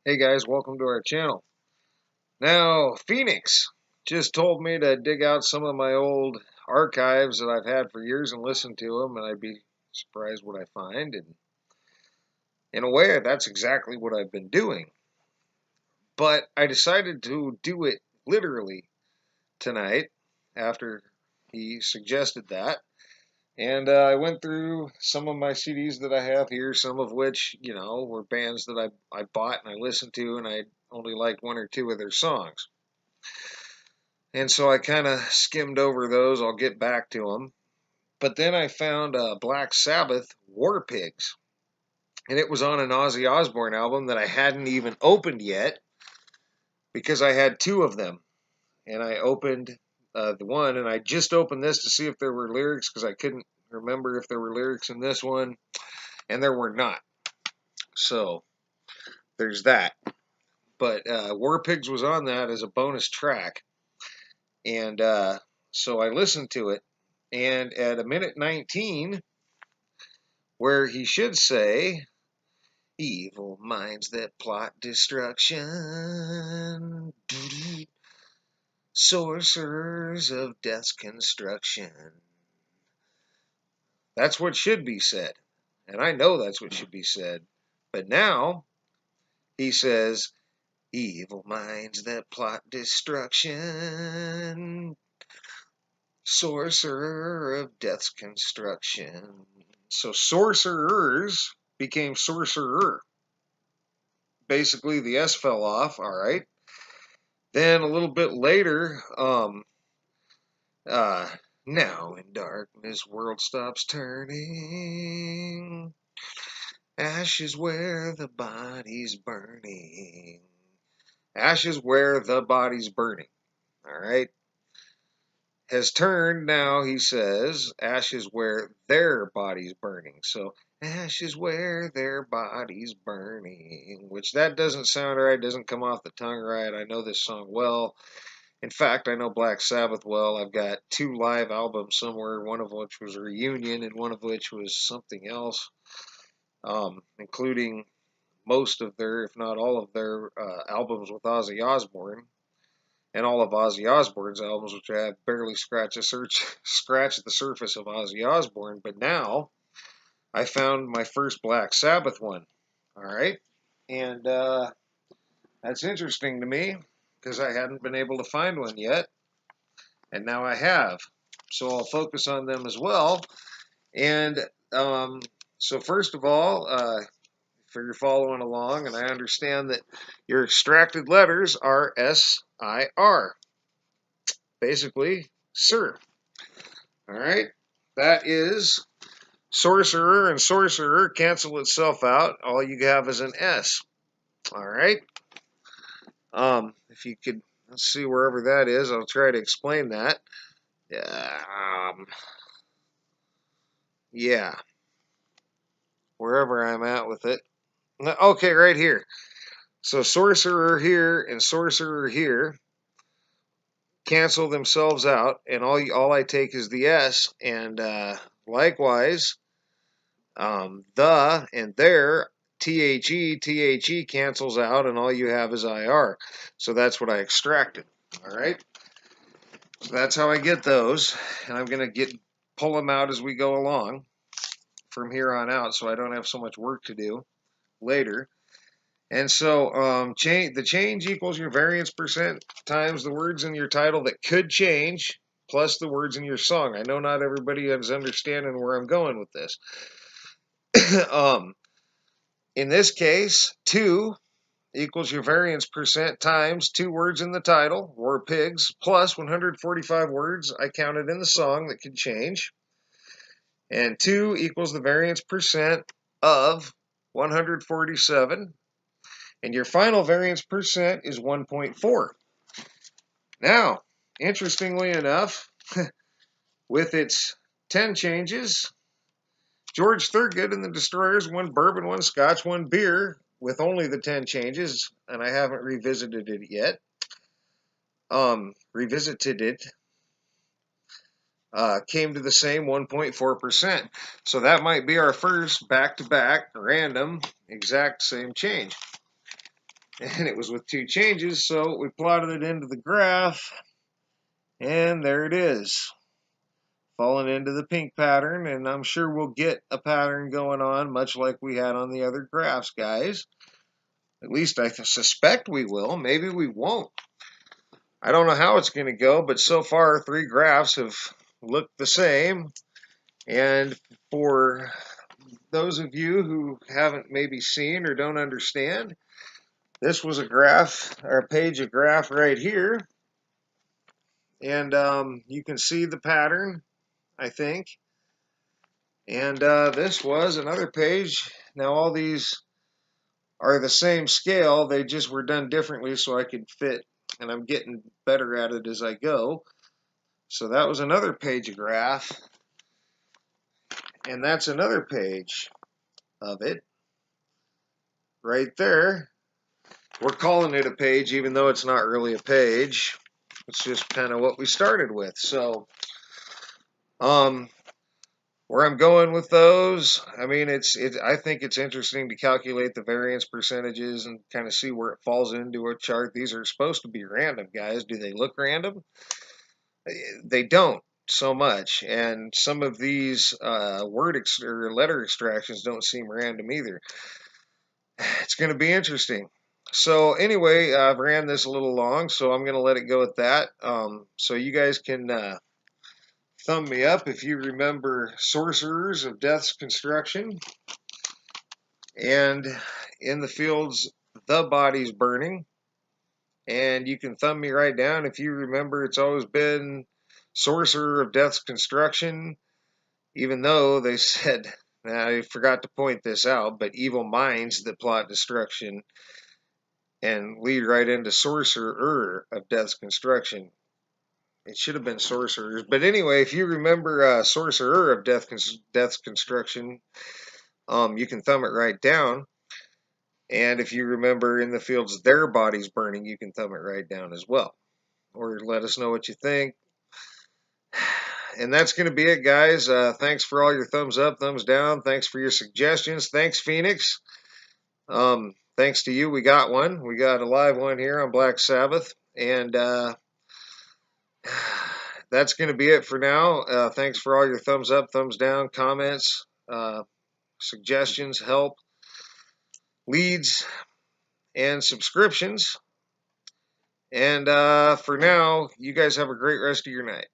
Hey guys, welcome to our channel. Now, Phoenix just told me to dig out some of my old archives that I've had for years and listen to them, and I'd be surprised what I find. And in a way, that's exactly what I've been doing. But I decided to do it literally tonight after he suggested that. And I went through some of my CDs that I have here, some of which, were bands that I bought and I listened to, and I only liked one or two of their songs. And so I kind of skimmed over those. I'll get back to them. But then I found Black Sabbath War Pigs. And it was on an Ozzy Osbourne album that I hadn't even opened yet because I had two of them. And I opened the one, and I just opened this to see if there were lyrics because I couldn't remember if there were lyrics in this one. And there were not. So there's that. But War Pigs was on that as a bonus track. And so I listened to it. And at a minute 19, where he should say, evil minds that plot destruction, sorcerers of death's construction. That's what should be said. And I know that's what should be said. But now he says, evil minds that plot destruction, sorcerer of death's construction. So sorcerers became sorcerer. Basically, the S fell off, all right. Then a little bit later, uh, now in darkness, world stops turning. Ashes where the body's burning. Ashes where the body's burning, all right. Has turned now, he says, ashes where their body's burning. So ashes where their body's burning, which that doesn't sound right, doesn't come off the tongue right. I know this song well. In fact, I know Black Sabbath well. I've got two live albums somewhere, one of which was a reunion and one of which was something else, including most of their, if not all of their albums with Ozzy Osbourne. And all of Ozzy Osbourne's albums, which I have barely scratched the surface of Ozzy Osbourne. But now I found my first Black Sabbath one. All right, and that's interesting to me because I hadn't been able to find one yet, and now I have. So I'll focus on them as well. And so first of all, if you're following along, and I understand that your extracted letters are SIR. Basically, sir. All right. That is sorcerer, and sorcerer cancel itself out. All you have is an S. All right. If you could, let's see wherever that is. I'll try to explain that. Yeah. Wherever I'm at with it. Okay, right here. So sorcerer here and sorcerer here cancel themselves out, and all I take is the S, and likewise, the and there, the cancels out, and all you have is IR. So that's what I extracted. All right. So that's how I get those, and I'm gonna pull them out as we go along from here on out, so I don't have so much work to do later. And so the change equals your variance percent times the words in your title that could change plus the words in your song. I know not everybody is understanding where I'm going with this. In this case, 2 equals your variance percent times 2 words in the title, War Pigs, plus 145 words I counted in the song that could change. And 2 equals the variance percent of 147. And your final variance percent is 1.4. Now, interestingly enough, with its 10 changes, George Thurgood and the Destroyers, 1 bourbon, 1 scotch, 1 beer, with only the 10 changes, and I haven't revisited it yet. Came to the same 1.4%. So that might be our first back-to-back random exact same change. and it was with 2 changes, so we plotted it into the graph, and there it is, falling into the pink pattern, and I'm sure we'll get a pattern going on, much like we had on the other graphs, guys. At least I suspect we will. Maybe we won't. I don't know how it's going to go, but so far 3 graphs have looked the same. And for those of you who haven't maybe seen or don't understand, this was a graph, or a page of graph right here. And you can see the pattern, I think. And this was another page. Now all these are the same scale, they just were done differently so I could fit, and I'm getting better at it as I go. So that was another page of graph, and that's another page of it right there. We're calling it a page even though it's not really a page. It's just kind of what we started with. So where I'm going with those, I mean, I think it's interesting to calculate the variance percentages and kind of see where it falls into a chart. These are supposed to be random, guys. Do they look random? They don't so much, and some of these or letter extractions don't seem random either. It's going to be interesting. So anyway, I've ran this a little long, so I'm going to let it go at that. So you guys can thumb me up if you remember Sorcerers of Death's Construction, and in the fields, the body's burning. And you can thumb me right down if you remember it's always been Sorcerer of Death's Construction, even though they said, I forgot to point this out, but evil minds that plot destruction and lead right into Sorcerer of Death's Construction. It should have been Sorcerers. But anyway, if you remember Sorcerer of Death's Construction, you can thumb it right down. And if you remember in the fields, their bodies burning, you can thumb it right down as well. Or let us know what you think. And that's going to be it, guys. Thanks for all your thumbs up, thumbs down. Thanks for your suggestions. Thanks, Phoenix. Thanks to you, we got one. We got a live one here on Black Sabbath. And that's going to be it for now. Thanks for all your thumbs up, thumbs down, comments, suggestions, help, leads, and subscriptions. And for now, you guys have a great rest of your night.